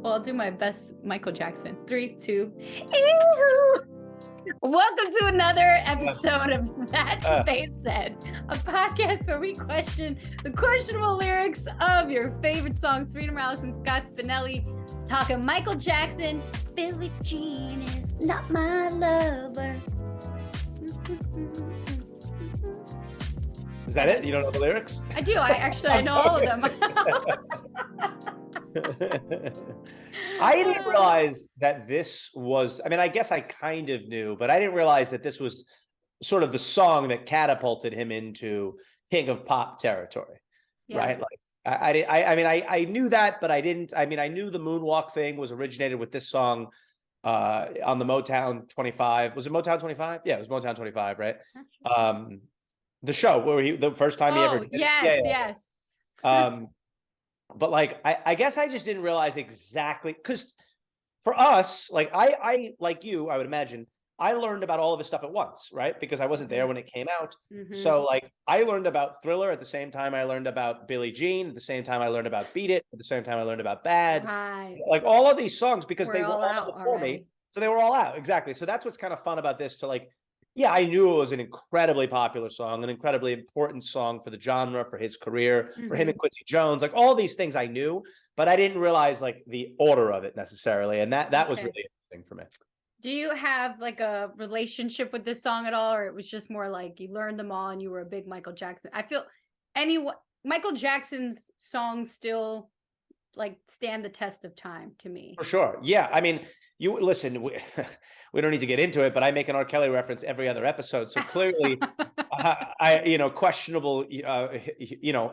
Well, I'll do my best Michael Jackson. 3, 2. Ew! Welcome to another episode of That Space Said, a podcast where we question the questionable lyrics of your favorite songs. Sarina&Scott, Spinelli, talking Michael Jackson. Billie Jean is not my lover. Is that it? You don't know the lyrics? I do. I know all of them. I didn't realize that this was, I guess I kind of knew, but I didn't realize that this was sort of the song that catapulted him into King of Pop territory, right? Like I knew that, but I didn't. I knew the Moonwalk thing was originated with this song on the Motown 25. Was it Motown 25? Yeah, it was Motown 25, right? The show where the first time he ever did yes. But like I guess I just didn't realize exactly, because for us, like I like you, I would imagine I learned about all of his stuff at once, right? Because I wasn't there when it came out. So like I learned about Thriller at the same time I learned about Billie Jean, at the same time I learned about Beat It, at the same time I learned about Bad. Right. Like all of these songs, because they were all out before me. So they were all out. Exactly. So that's what's kind of fun about this, to like, yeah, I knew it was an incredibly popular song, an incredibly important song for the genre, for his career, for him and Quincy Jones, like all these things I knew, but I didn't realize like the order of it necessarily. And that was really interesting for me. Do you have like a relationship with this song at all? Or it was just more like you learned them all and you were a big Michael Jackson? I feel Michael Jackson's songs still like stand the test of time to me. For sure. Yeah. I mean, you listen, we don't need to get into it, but I make an R. Kelly reference every other episode. So clearly, questionable,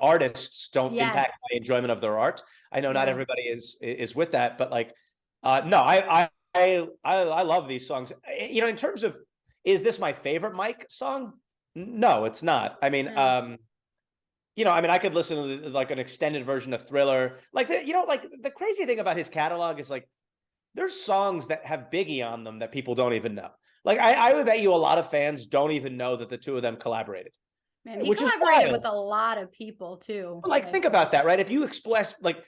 artists don't impact my enjoyment of their art. I know not everybody is with that, but like, no, I love these songs. In terms of, is this my favorite Mike song? No, it's not. I could listen to like an extended version of Thriller. Like, the crazy thing about his catalog is like, there's songs that have Biggie on them that people don't even know. Like, I would bet you a lot of fans don't even know that the two of them collaborated. Man, he collaborated with a lot of people too. Like, think about that, right? If you express that,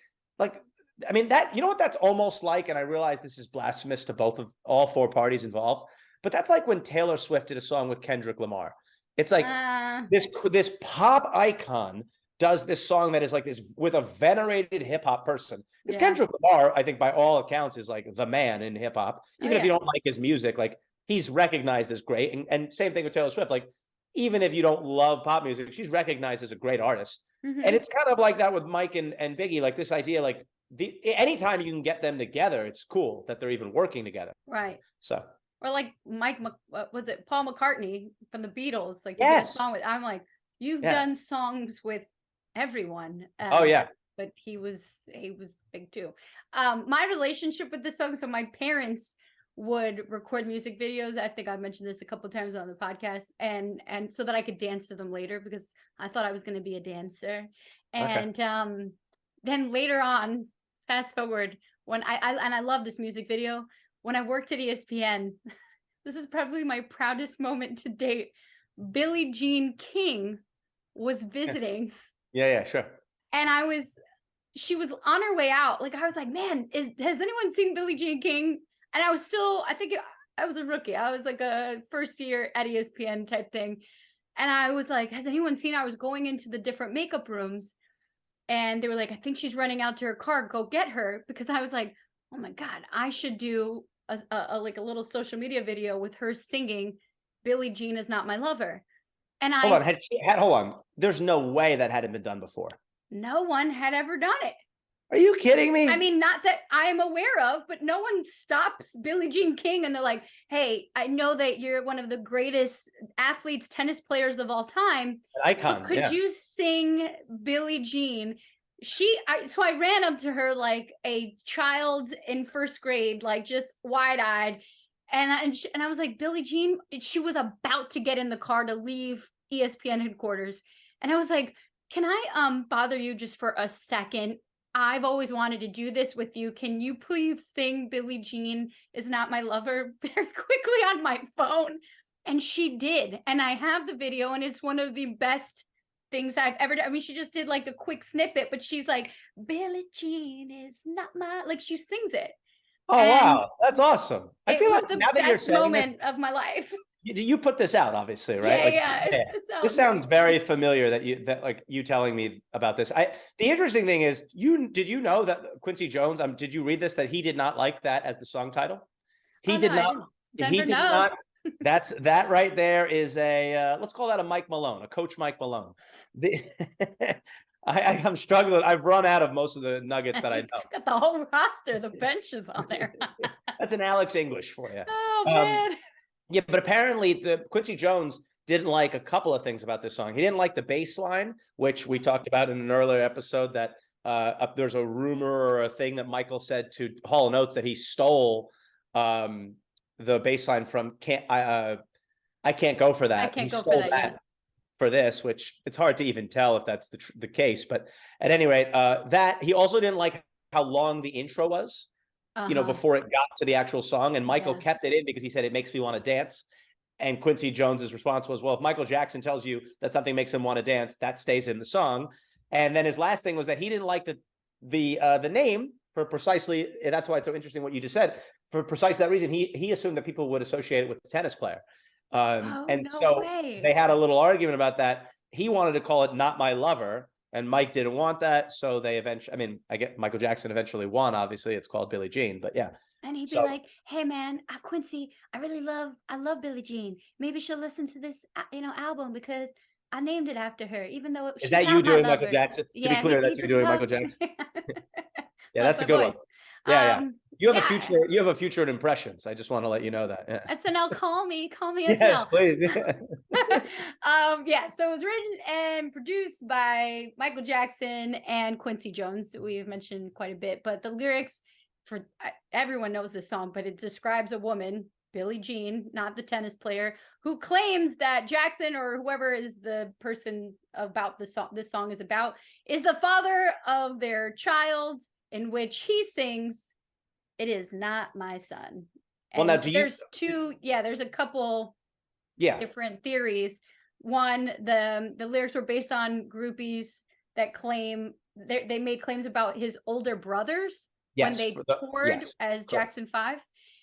you know what that's almost like, and I realize this is blasphemous to all four parties involved, but that's like when Taylor Swift did a song with Kendrick Lamar. It's like this pop icon does this song that is like this with a venerated hip hop person. Because Kendrick Lamar, I think by all accounts, is like the man in hip hop. Even if you don't like his music, like he's recognized as great. And same thing with Taylor Swift. Like, even if you don't love pop music, she's recognized as a great artist. And it's kind of like that with Mike and Biggie, like this idea, like anytime you can get them together, it's cool that they're even working together. Right. So. Or like was it Paul McCartney from the Beatles? Like, you did a song with, I'm like, you've done songs with everyone. But he was big too. My relationship with this song, so my parents would record music videos. I think I mentioned this a couple of times on the podcast, and so that I could dance to them later, because I thought I was going to be a dancer. And then later on, fast forward, when I love this music video. When I worked at ESPN, this is probably my proudest moment to date. Billie Jean King was visiting. Yeah, sure. And she was on her way out. Like, I was like, man, has anyone seen Billie Jean King? And I was I was a rookie. I was like a first year at ESPN type thing. And I was like, has anyone seen her? I was going into the different makeup rooms, and they were like, I think she's running out to her car. Go get her. Because I was like, oh my God, I should do a little social media video with her singing Billie Jean is not my lover. And hold on. There's no way that hadn't been done before. No one had ever done it. Are you kidding me? I mean, not that I am aware of, but no one stops Billie Jean King and they're like, hey, I know that you're one of the greatest athletes, tennis players of all time. An icon. Could you sing Billie Jean? So I ran up to her like a child in first grade, like just wide-eyed. And I was like, Billie Jean, she was about to get in the car to leave ESPN headquarters. And I was like, can I bother you just for a second? I've always wanted to do this with you. Can you please sing Billie Jean is not my lover very quickly on my phone? And she did. And I have the video, and it's one of the best things I've ever done. I mean, she just did like a quick snippet, but she's like, Billie Jean is not my, like she sings it. Oh, and wow. That's awesome. I feel like now that you're saying this, of my life. You put this out, obviously, right? Yeah, like, yeah. It's this sounds very familiar that like you telling me about this. The interesting thing is, did you know that Quincy Jones, did you read this, that he did not like that as the song title? He did not. He did not. That right there is a, let's call that a Mike Malone, a Coach Mike Malone. I'm struggling. I've run out of most of the nuggets that I know. Got the whole roster, the benches on there. That's an Alex English for you. Oh, man. Yeah, but apparently the Quincy Jones didn't like a couple of things about this song. He didn't like the bass line, which we talked about in an earlier episode, that there's a rumor or a thing that Michael said to Hall & Oates that he stole the bass line from I Can't Go For That. I Can't Go For That, yeah. For this, which it's hard to even tell if that's the case. But at any rate, that he also didn't like how long the intro was. You know, before it got to the actual song, and Michael kept it in because he said it makes me want to dance. And Quincy Jones's response was, well, if Michael Jackson tells you that something makes him want to dance, that stays in the song. And then his last thing was that he didn't like the name for precisely, and that's why it's so interesting what you just said, for precisely that reason. He assumed that people would associate it with the tennis player. They had a little argument about that. He wanted to call it Not My Lover, and Mike didn't want that, so they eventually, I mean, I get Michael Jackson eventually won, obviously. It's called Billie Jean, but yeah. And he'd be like, hey man, Quincy, I love Billie Jean. Maybe she'll listen to this, album, because I named it after her, even though Is that you doing Michael Jackson? Yeah, to be clear, that's you doing Michael Jackson. Yeah, that's a good one. Yeah. You have a future. You have a future in impressions. I just want to let you know that. Yeah. SNL, call me yes, SNL. Please. Yeah. So it was written and produced by Michael Jackson and Quincy Jones. We've mentioned quite a bit, but the lyrics for everyone knows this song, but it describes a woman, Billie Jean, not the tennis player, who claims that Jackson, or whoever is the person about the song this song is about, is the father of their child, in which he sings, "It is not my son." And well, now there's a couple different theories. One, the lyrics were based on groupies that claim they made claims about his older brothers when they toured as Jackson 5.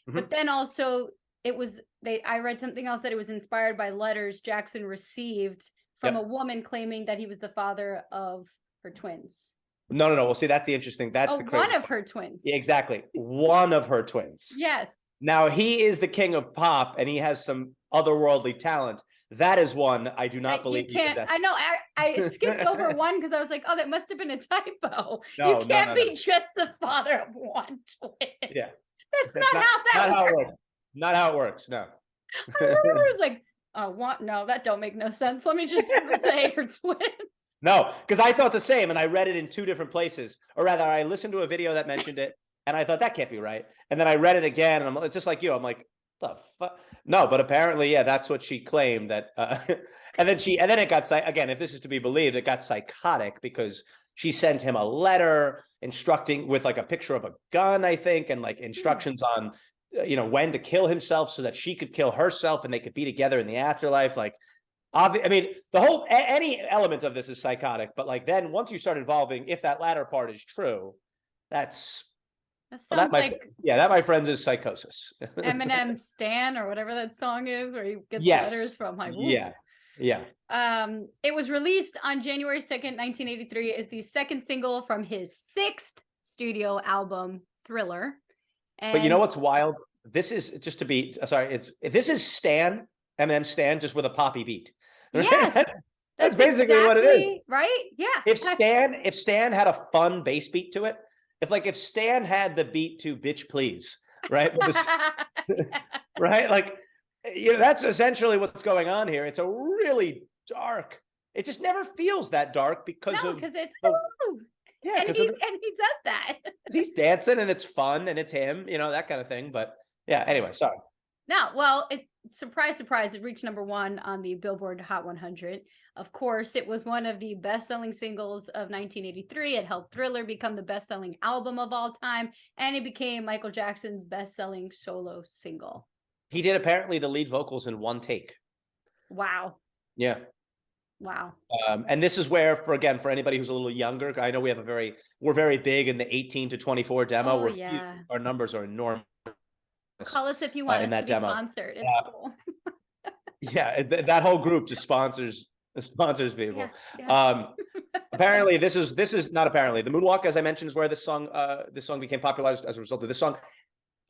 But then also I read something else that it was inspired by letters Jackson received from a woman claiming that he was the father of her twins. No. Well, see, that's the interesting. That's the crazy one of her twins. Yeah, exactly. One of her twins. Yes. Now he is the king of pop, and he has some otherworldly talent. That is one I do not believe you can't. I know. I skipped over one because I was like, oh, that must have been a typo. No, you can't be just the father of one twin. Yeah. That's not how that works. Not how it works. No. I remember it was like, no, that don't make no sense. Let me just say her twins. No, because I thought the same, and I read it in two different places. Or rather, I listened to a video that mentioned it, and I thought that can't be right. And then I read it again, and it's just like you. I'm like, the fuck? No, but apparently, yeah, that's what she claimed. That, and then it got again. If this is to be believed, it got psychotic because she sent him a letter instructing with like a picture of a gun, I think, and like instructions on, when to kill himself so that she could kill herself and they could be together in the afterlife. Like. I mean, the whole any element of this is psychotic, but like then once you start involving, if that latter part is true, that my friends is psychosis. Eminem Stan or whatever that song is, where he gets letters from. Like, yeah. It was released on January 2nd, 1983, as the second single from his 6th studio album, Thriller. But you know what's wild? This is just to be sorry. This is Eminem Stan, just with a poppy beat. Yes, that's basically what it is, right? Yeah. If Stan had a fun bass beat to it, if Stan had the beat to "Bitch Please," right? Right, like that's essentially what's going on here. It's a really dark. It just never feels that dark because it's yeah, and he does that. He's dancing and it's fun and it's him, that kind of thing. But yeah, anyway, sorry. No, well, surprise, surprise, it reached #1 on the Billboard Hot 100. Of course, it was one of the best-selling singles of 1983. It helped Thriller become the best-selling album of all time, and it became Michael Jackson's best-selling solo single. He did apparently the lead vocals in one take. Wow. Yeah. Wow. And this is where, for anybody who's a little younger, I know we're very big in the 18 to 24 demo. Oh yeah. Our numbers are enormous Call us if you want in us to that be demo. sponsored. It's cool. Yeah, that whole group just sponsors people. Yeah. Apparently, this is not apparently. The Moonwalk, as I mentioned, is where this song became popularized as a result of this song,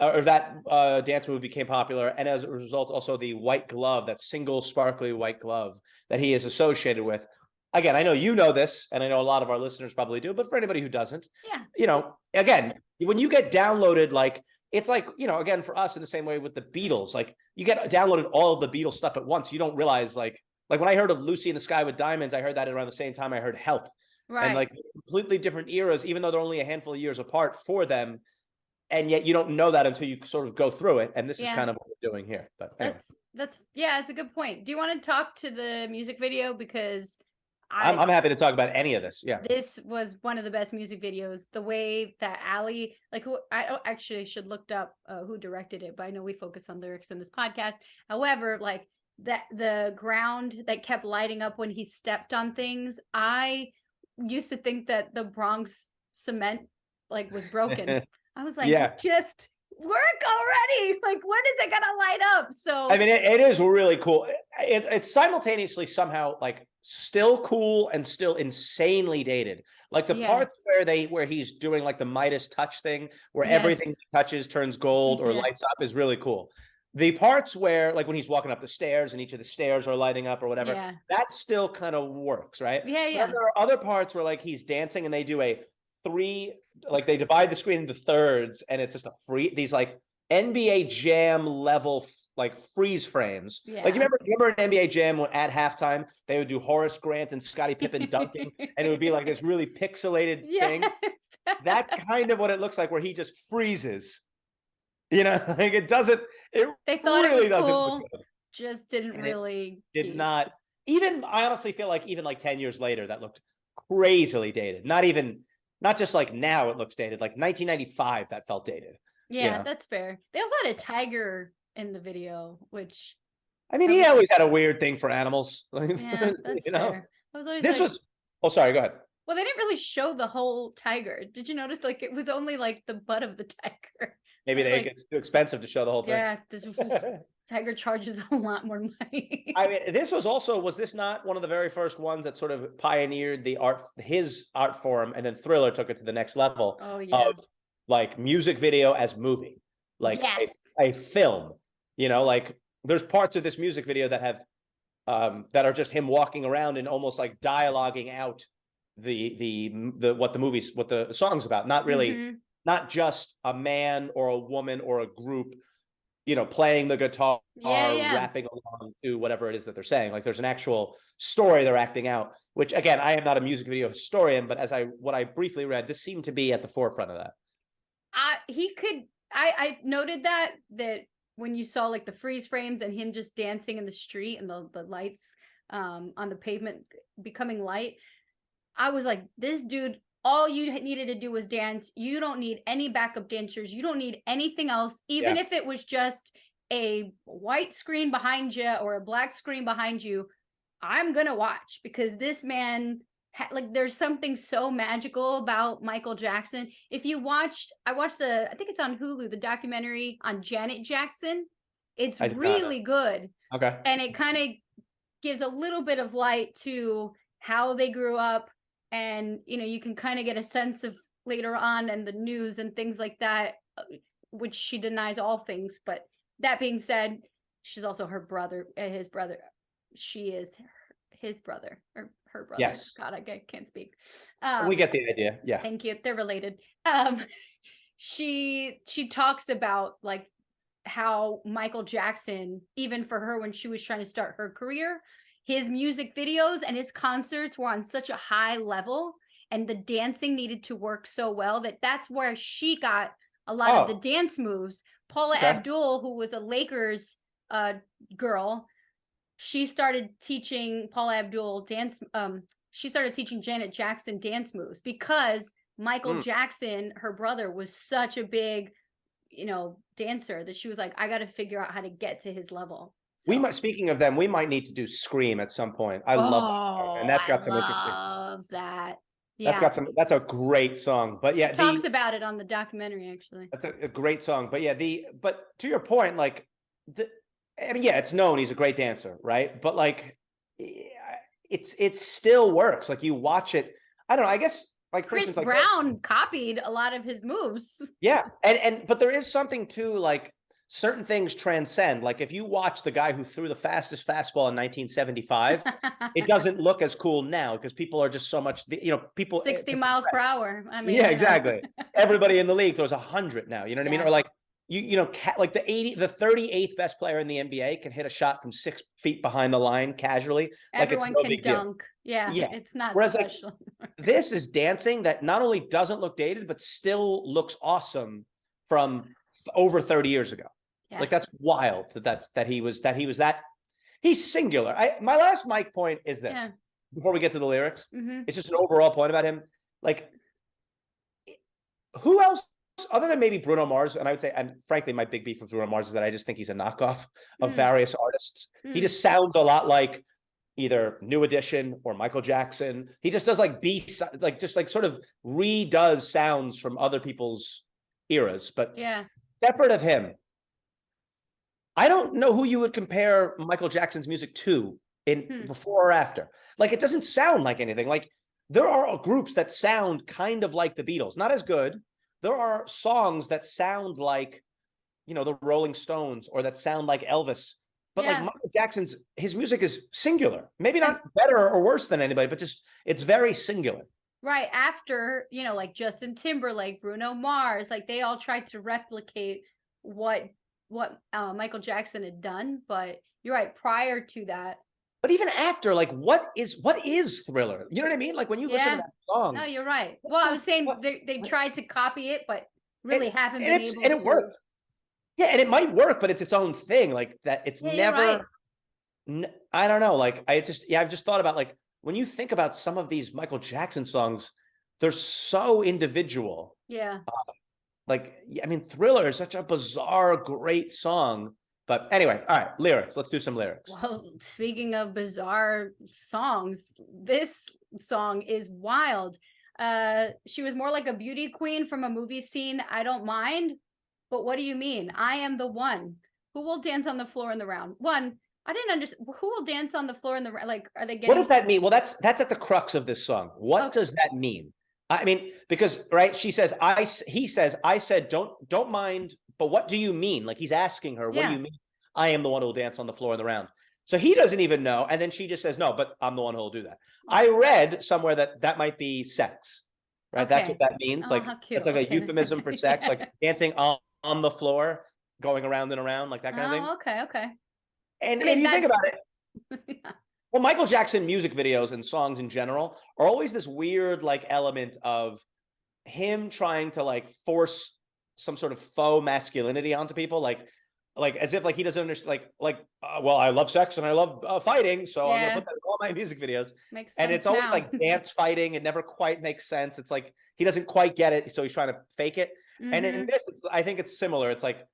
or that dance move became popular, and as a result, also the white glove, that single sparkly white glove that he is associated with. Again, I know you know this, and I know a lot of our listeners probably do, but for anybody who doesn't, again, when you get downloaded, like, it's like, again, for us in the same way with the Beatles, like, you get downloaded all of the Beatles stuff at once. You don't realize, like when I heard of Lucy in the Sky with Diamonds, I heard that around the same time I heard Help. Right. And like completely different eras, even though they're only a handful of years apart for them. And yet you don't know that until you sort of go through it. And this is kind of what we're doing here. But anyway. That's a good point. Do you want to talk to the music video? Because I'm happy to talk about any of this. Yeah. This was one of the best music videos. The way that Ali, like, who I actually should looked up who directed it, but I know we focus on lyrics in this podcast. However, like that the ground that kept lighting up when he stepped on things, I used to think that the Bronx cement like was broken. I was like, just work already. Like, when is it gonna light up? So I mean, it is really cool. It's simultaneously somehow like still cool and still insanely dated. Like the parts where he's doing like the Midas touch thing, where everything he touches turns gold or lights up, is really cool. The parts where, like, when he's walking up the stairs and each of the stairs are lighting up or whatever, that still kind of works, right? Yeah. But there are other parts where, like, he's dancing and they do they divide the screen into thirds, and it's just these like NBA Jam level like freeze frames. Like, you remember an NBA Jam when at halftime they would do Horace Grant and Scottie Pippen dunking, and it would be like this really pixelated thing. That's kind of what it looks like, where he just freezes. Like it doesn't. They thought really it was cool, just didn't really. Did not even. I honestly feel like even like 10 years later, that looked crazily dated. Not just like now it looks dated. Like 1995, that felt dated. Yeah, that's fair. They also had a tiger in the video, which I mean, he always had a weird thing for animals. Yeah, that's fair. I was always Oh, sorry. Go ahead. Well, they didn't really show the whole tiger. Did you notice? Like, it was only like the butt of the tiger. Maybe it's too expensive to show the whole thing. Yeah, tiger charges a lot more money. I mean, was this not one of the very first ones that sort of pioneered his art form, and then Thriller took it to the next level of like music video as movie, like a film, like there's parts of this music video that have that are just him walking around and almost like dialoguing out what the song's about, not really not just a man or a woman or a group, playing the guitar, rapping along to whatever it is that they're saying. Like, there's an actual story they're acting out, which, again, I am not a music video historian, but what I briefly read, this seemed to be at the forefront of that. I noted that when you saw like the freeze frames and him just dancing in the street and the lights on the pavement becoming light, I was like, this dude, all you needed to do was dance. You don't need any backup dancers. You don't need anything else. Even if it was just a white screen behind you or a black screen behind you, I'm going to watch, because this man, there's something so magical about Michael Jackson. If you I watched I think it's on Hulu, the documentary on Janet Jackson. It's really good. Okay. And it kind of gives a little bit of light to how they grew up. And, you can kind of get a sense of later on and the news and things like that, which she denies all things. But that being said, she's also his brother. She is his brother, or her brother. Yes. God, I can't speak. We get the idea. Yeah. Thank you. They're related. She talks about like how Michael Jackson, even for her when she was trying to start her career, his music videos and his concerts were on such a high level, and the dancing needed to work so well that's where she got a lot of the dance moves. Paula Abdul, who was a Lakers girl, she started teaching Paula Abdul dance. She started teaching Janet Jackson dance moves because Michael Jackson, her brother, was such a big, dancer, that she was like, I got to figure out how to get to his level. We might, speaking of them, we might need to do Scream at some point. I love that, and that's got some interesting. Love that. That's got some. That's a great song. But yeah, it talks about it on the documentary. Actually, that's a great song. But yeah, but to your point, like I mean, yeah, it's known he's a great dancer, right? But like, it still works. Like you watch it. I don't know. I guess like for Chris instance, like Brown copied a lot of his moves. Yeah, but there is something to like certain things transcend. Like if you watch the guy who threw the fastest fastball in 1975, it doesn't look as cool now because people are just so much, people 60 miles per hour. I mean, yeah, exactly. Everybody in the league throws 100 now. You know what I mean? Or like like the 38th best player in the NBA can hit a shot from 6 feet behind the line casually. Everyone like it's no can big dunk. Deal. Yeah, it's not Whereas special. Like, this is dancing that not only doesn't look dated, but still looks awesome from over 30 years ago. Yes. Like that's wild that he's singular. My last mic point is this before we get to the lyrics. It's just an overall point about him. Like who else other than maybe Bruno Mars, and I would say, and frankly, my big beef with Bruno Mars is that I just think he's a knockoff of various artists. He just sounds a lot like either New Edition or Michael Jackson. He just does like sort of redoes sounds from other people's eras. But separate of him, I don't know who you would compare Michael Jackson's music to in before or after. Like it doesn't sound like anything. Like there are groups that sound kind of like the Beatles, not as good. There are songs that sound like, the Rolling Stones or that sound like Elvis. But like Michael Jackson's, his music is singular. Maybe not better or worse than anybody, but just it's very singular. Right. After, like Justin Timberlake, Bruno Mars, like they all tried to replicate what Michael Jackson had done. But you're right. Prior to that. But even after, like, what is Thriller? You know what I mean? Like when you listen to that song. No, you're right. Well, I was saying they tried to copy it, but really haven't been able to. And it worked. Yeah, and it might work, but it's its own thing. Like that, it's never. Right. I don't know. Like I've just thought about like when you think about some of these Michael Jackson songs, they're so individual. Yeah. Thriller is such a bizarre, great song. But anyway, all right, lyrics. Let's do some lyrics. Well, speaking of bizarre songs, this song is wild. She was more like a beauty queen from a movie scene. I don't mind. But what do you mean? I am the one who will dance on the floor in the round. One, I didn't understand. Who will dance on the floor in the round? Like, are they getting? What does that mean? Well, that's at the crux of this song. What does that mean? I mean, because he says, he says, I said, don't mind. But what do you mean? Like he's asking her, what do you mean? I am the one who will dance on the floor in the round. So he doesn't even know. And then she just says, no, but I'm the one who will do that. I read somewhere that might be sex, right? Okay. That's what that means. Like it's like a euphemism for sex, like dancing on the floor, going around and around, like that kind of thing. Okay. And if you think about it, well, Michael Jackson music videos and songs in general are always this weird like element of him trying to like force some sort of faux masculinity onto people, like as if like he doesn't understand, well, I love sex and I love fighting, so I'm gonna put that in all my music videos. Makes sense. And it's always like dance fighting. It never quite makes sense. It's like he doesn't quite get it, so he's trying to fake it. And in this, I think it's similar. It's like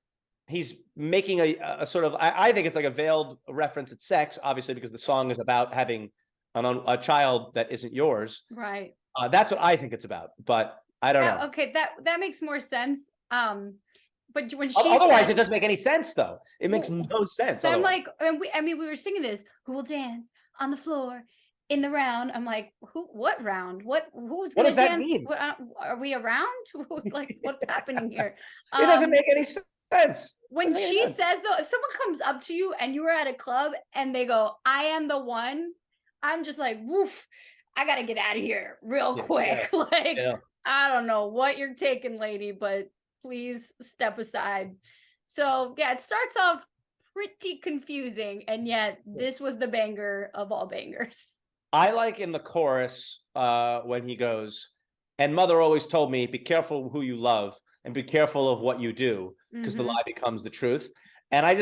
he's making a sort of, I think it's like a veiled reference at sex, obviously, because the song is about having a child that isn't yours. Right. That's what I think it's about, but I don't know. Okay, that makes more sense. But when she otherwise, it doesn't make any sense, though. It makes no sense. So I'm like, we were singing this. Who will dance on the floor in the round? I'm like, what round? Who's going to dance? What does that mean? Are we around? Like, what's happening here? It doesn't make any sense. When she says, though, if someone comes up to you and you were at a club and they go, I am the one, I'm just like, woof, I got to get out of here real quick. Yeah. I don't know what you're taking, lady, but please step aside. So yeah, it starts off pretty confusing, and yet this was the banger of all bangers. I like in the chorus when he goes, and mother always told me, be careful who you love and be careful of what you do, because the lie becomes the truth. And I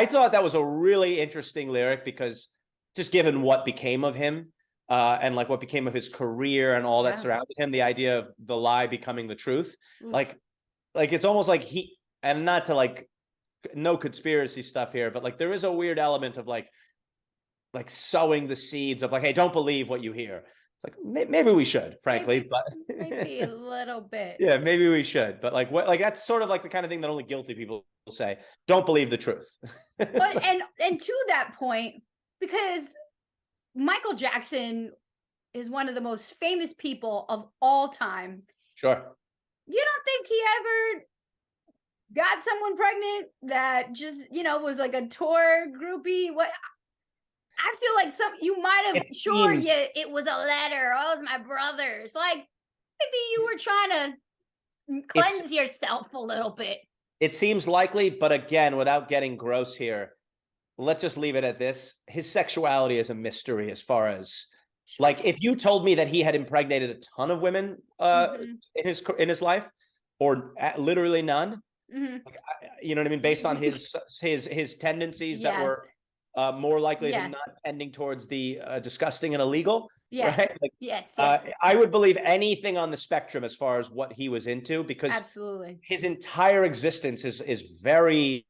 thought that was a really interesting lyric, because just given what became of him and like what became of his career and all that surrounded him, the idea of the lie becoming the truth, like it's almost like and not to like no conspiracy stuff here, but like there is a weird element of like sowing the seeds of like, hey, don't believe what you hear. It's like maybe we should, frankly, but maybe a little bit. Yeah, maybe we should, but like what, like that's sort of like the kind of thing that only guilty people will say. Don't believe the truth. But and to that point, because Michael Jackson is one of the most famous people of all time. Sure. You don't think he ever got someone pregnant that just, was like a tour groupie? What? I feel like you might have, it was a letter. Oh, it was my brother's. Like, maybe you were trying to cleanse yourself a little bit. It seems likely, but again, without getting gross here, let's just leave it at this. His sexuality is a mystery as far as, like, if you told me that he had impregnated a ton of women in his life, or literally none, like, you know what I mean, based on his tendencies that were more likely than not tending towards the disgusting and illegal. Yes. Right? Like, yes. I would believe anything on the spectrum as far as what he was into, because absolutely his entire existence is very,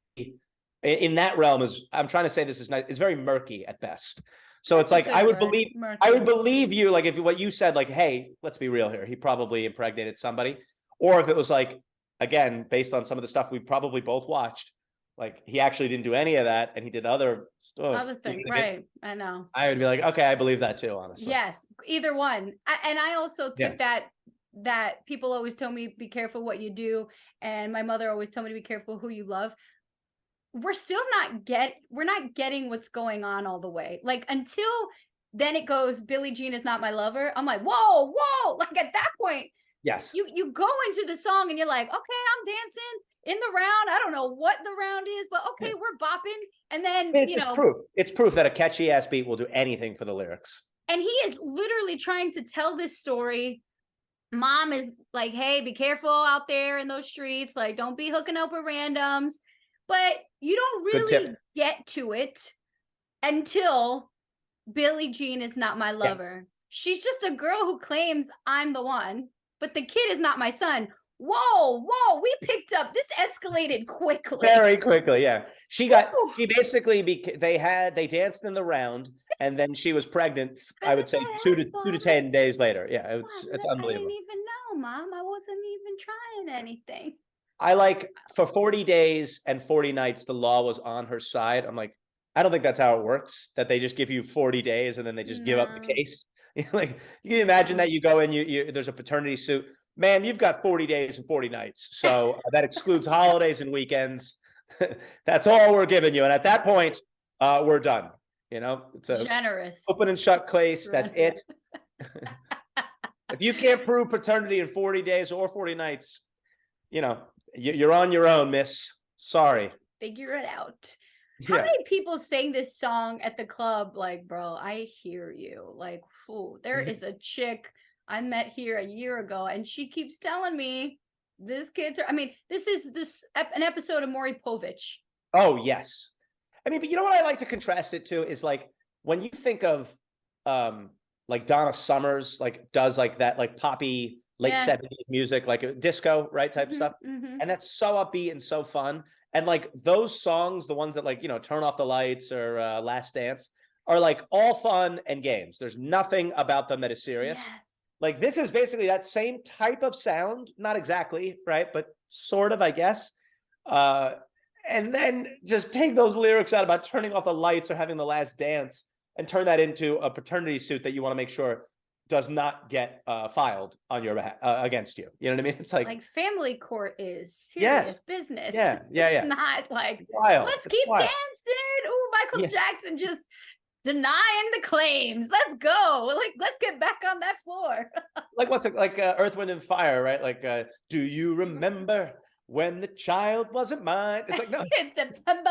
in that realm, I'm trying to say this is nice, it's very murky at best. So it's like, I would believe you, like if what you said, like, hey, let's be real here, he probably impregnated somebody. Or if it was like, again, based on some of the stuff we probably both watched, like he actually didn't do any of that and he did other stuff. Other thing, right? I know. I would be like, okay, I believe that too, honestly. Yes, either one. And I also took that people always told me, be careful what you do, and my mother always told me to be careful who you love. We're still we're not getting what's going on all the way. Like, until then it goes, Billie Jean is not my lover. I'm like, whoa. Like at that point, yes, you go into the song and you're like, okay, I'm dancing in the round. I don't know what the round is, but okay, we're bopping. And then, it's proof that a catchy ass beat will do anything for the lyrics. And he is literally trying to tell this story. Mom is like, hey, be careful out there in those streets. Like, don't be hooking up with randoms. But you don't really get to it until Billie Jean is not my lover. Yes. She's just a girl who claims I'm the one, but the kid is not my son. Whoa, we picked up. This escalated quickly. Very quickly, yeah. She basically, they danced in the round, and then she was pregnant, I would say 2 to 10 days later. Yeah, it's unbelievable. I didn't even know, Mom. I wasn't even trying anything. I like, for 40 days and 40 nights, the law was on her side. I'm like, I don't think that's how it works, that they just give you 40 days and then they just give up the case. Like, you can imagine that you go in, there's a paternity suit. Man, you've got 40 days and 40 nights. So that excludes holidays and weekends. That's all we're giving you. And at that point, we're done. It's a generous open and shut case. That's it. If you can't prove paternity in 40 days or 40 nights, you're on your own, miss. Sorry. Figure it out. How many people sang this song at the club? Like, bro, I hear you. Like, there is a chick I met here a year ago, and she keeps telling me this kid's. This is an episode of Maury Povich. Oh yes, but you know what I like to contrast it to is like when you think of like Donna Summers, like does like that like poppy late 70s music, like a disco, right, type stuff, and that's so upbeat and so fun. And like those songs, the ones that like Turn Off the Lights or Last Dance, are like all fun and games. There's nothing about them that is serious. Yes. Like this is basically that same type of sound, not exactly, right? But sort of, I guess. And then just take those lyrics out about turning off the lights or having the last dance and turn that into a paternity suit that you want to make sure does not get filed on your behalf against you. You know what I mean? It's like family court is serious business. Yeah. It's not like, let's keep dancing. Oh, Michael Jackson just denying the claims. Let's go. Like, let's get back on that floor. Like what's it like? Earth, Wind, and Fire, right? Like, do you remember when the child wasn't mine? It's like, no, in September.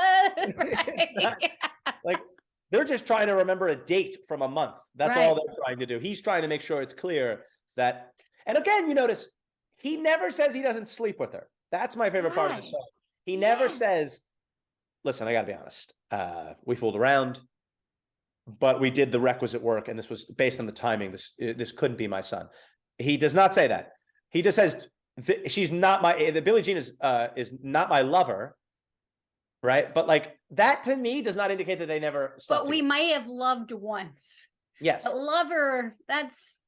Right? Like, they're just trying to remember a date from a month. That's all they're trying to do. He's trying to make sure it's clear that. And again, you notice he never says he doesn't sleep with her. That's my favorite part of the song. He never says, "Listen, I got to be honest. We fooled around, but we did the requisite work, and this was based on the timing. This couldn't be my son." He does not say that. He just says, "She's not my. The Billie Jean is not my lover." right? But like that to me does not indicate that they never slept But we together. might have loved once. Yes. But lover, that's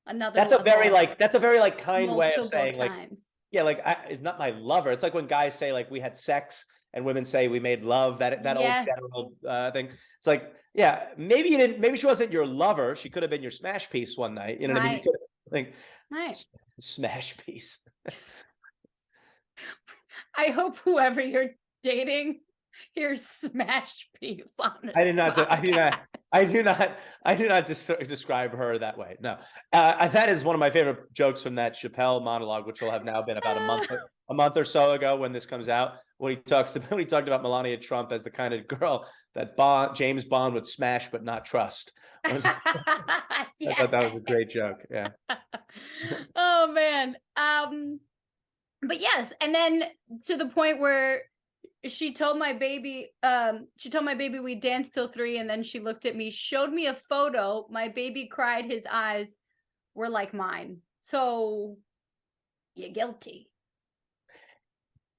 another That's a very level. like kind way of saying like, times. yeah, like it's not my lover. It's like when guys say like we had sex and women say we made love, that old Yes. general thing. It's like, yeah, maybe you didn't, maybe she wasn't your lover. She could have been your smash piece one night. You know what I mean? You Right. could like Right. smash piece. I hope whoever you're dating hears smash piece on this I do not podcast. describe her that way. No, that is one of my favorite jokes from that Chappelle monologue, which will have now been about a month or so ago when this comes out. When he talked about Melania Trump as the kind of girl that James Bond would smash but not trust. I thought that was a great joke. Yeah. Oh man. But yes, and then to the point where she told my baby we danced till 3, and then she looked at me, showed me a photo. My baby cried, his eyes were like mine. So you're guilty.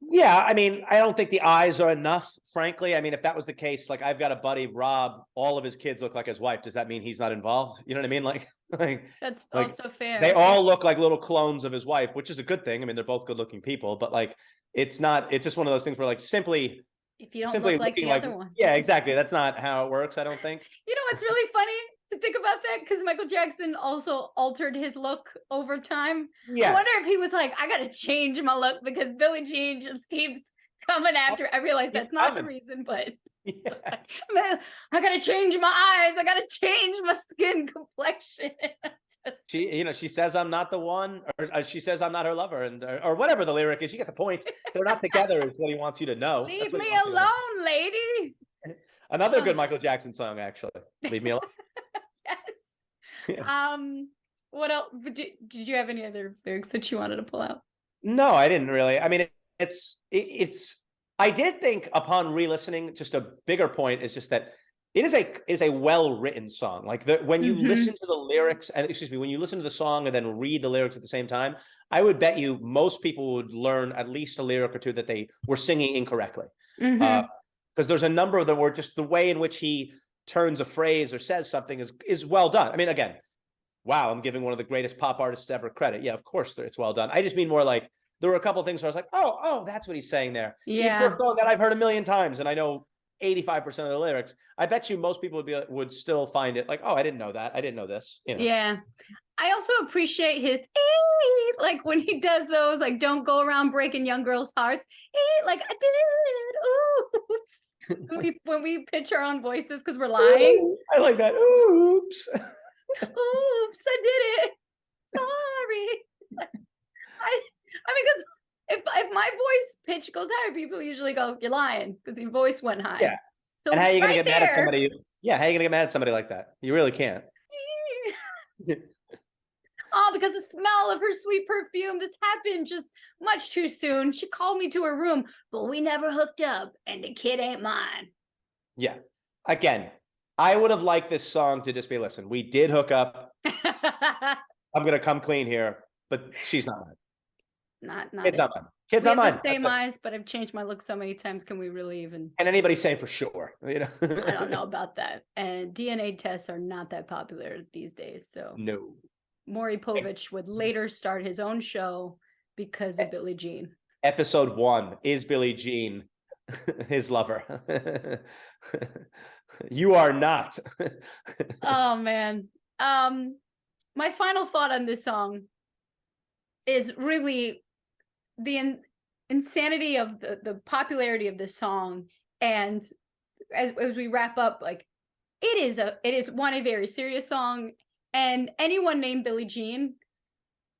Yeah, I mean, I don't think the eyes are enough, frankly. I mean, if that was the case, like I've got a buddy, Rob, all of his kids look like his wife. Does that mean he's not involved? You know what I mean? That's like also fair. They all look like little clones of his wife, which is a good thing. I mean, they're both good looking people, but like it's just one of those things where like simply if you don't look like the other one. Yeah, exactly. That's not how it works, I don't think. You know what's really funny to think about that? Because Michael Jackson also altered his look over time. Yes. I wonder if he was like, I gotta change my look because Billie Jean just keeps coming after. I realize that's not the reason, but yeah. I gotta change my eyes. I gotta change my skin complexion. She says I'm not the one, or she says I'm not her lover, and or whatever the lyric is. You get the point. They're not together, is what he wants you to know. Leave me alone, lady. Another good Michael Jackson song, actually. Leave me alone. Yes. Yeah. What else? Did you have any other lyrics that you wanted to pull out? No, I didn't really. I mean, it's. I did think upon re-listening, just a bigger point is just that it is a well-written song. Like when you listen to the lyrics, and when you listen to the song and then read the lyrics at the same time, I would bet you most people would learn at least a lyric or two that they were singing incorrectly. Because there's a number of them where just the way in which he turns a phrase or says something is well done. I mean, again, wow, I'm giving one of the greatest pop artists ever credit. Yeah, of course it's well done. I just mean more like there were a couple of things where I was like, oh, that's what he's saying there. Yeah. For a song that I've heard a million times and I know 85% of the lyrics, I bet you most people would still find it like, oh, I didn't know that. I didn't know this. You know? Yeah. I also appreciate his like when he does those, like, don't go around breaking young girls' hearts. Like I did. Oops. when we pitch our own voices because we're lying. I like that. Oops. Oops, I did it. Sorry. I mean, because if my voice pitch goes higher, people usually go, "You're lying," because your voice went high. Yeah. So and how are you gonna get mad at somebody? Yeah, how are you gonna get mad at somebody like that? You really can't. Oh, because the smell of her sweet perfume. This happened just much too soon. She called me to her room, but we never hooked up, and the kid ain't mine. Yeah. Again, I would have liked this song to just be, listen, we did hook up. I'm gonna come clean here, but she's not mine. Not Kids not mine. Kids not mine. The same eyes, but I've changed my look so many times. Can we really even? And anybody say for sure? You know. I don't know about that. And DNA tests are not that popular these days. So no. Maury Povich would later start his own show because of Billie Jean. Episode 1 is Billie Jean his lover. You are not. Oh man. My final thought on this song is really the insanity of the popularity of this song. And as we wrap up, like it is a very serious song, and anyone named Billie Jean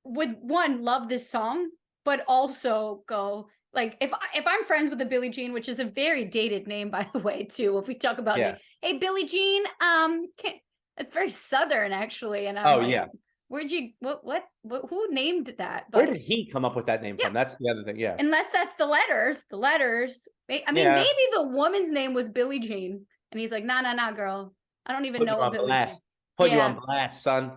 would love this song, but also go like, if I'm friends with a Billie Jean, which is a very dated name, by the way, too. If we talk about hey, Billie Jean, it's very Southern actually. And I'm like, where'd you who named that? But where did he come up with that name from? That's the other thing. Yeah. Unless that's the letters. I mean, maybe the woman's name was Billie Jean, and he's like, nah, girl. I don't even know what Billie Jean. Put you on blast, son.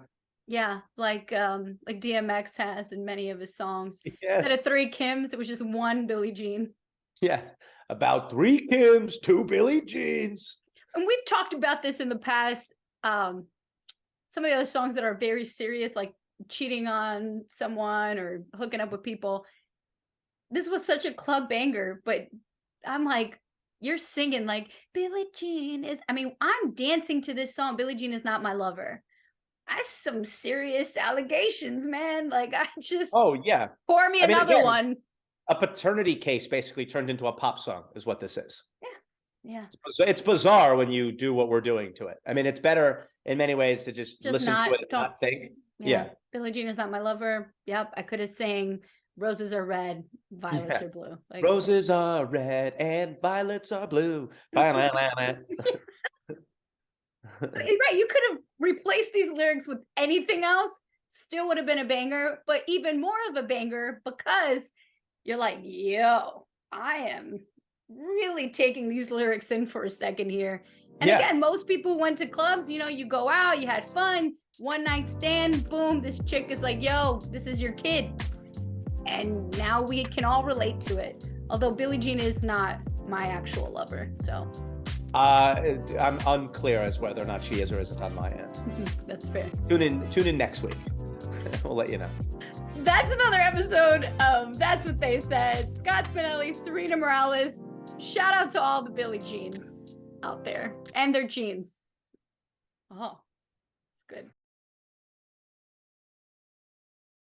Yeah, like DMX has in many of his songs. Instead of 3 Kims, it was just one Billie Jean. Yes. About 3 Kims, 2 Billie Jeans. And we've talked about this in the past. Some of the other songs that are very serious, like cheating on someone or hooking up with people. This was such a club banger, but I'm like, you're singing like Billie Jean is. I mean, I'm dancing to this song. Billie Jean is not my lover. That's some serious allegations, man. Like, I just pour me another one. A paternity case basically turned into a pop song is what this is. Yeah. It's bizarre when you do what we're doing to it. I mean, it's better in many ways to just listen to it and not think. Yeah. Billie Jean is not my lover. Yep. I could have sang Roses Are Red, Violets Are Blue. Like, roses are red and violets are blue. Right. You could have replaced these lyrics with anything else. Still would have been a banger, but even more of a banger because you're like, yo, I am really taking these lyrics in for a second here. And again, most people went to clubs, you know, you go out, you had fun, one night stand, boom, this chick is like, yo, this is your kid. And now we can all relate to it. Although Billie Jean is not my actual lover, so. I'm unclear as whether or not she is or isn't on my end. That's fair. Tune in next week. We'll let you know. That's another episode of That's What They Said. Scott Spinelli, Sarina Morales. Shout out to all the Billie Jeans out there and their jeans. Oh, it's good.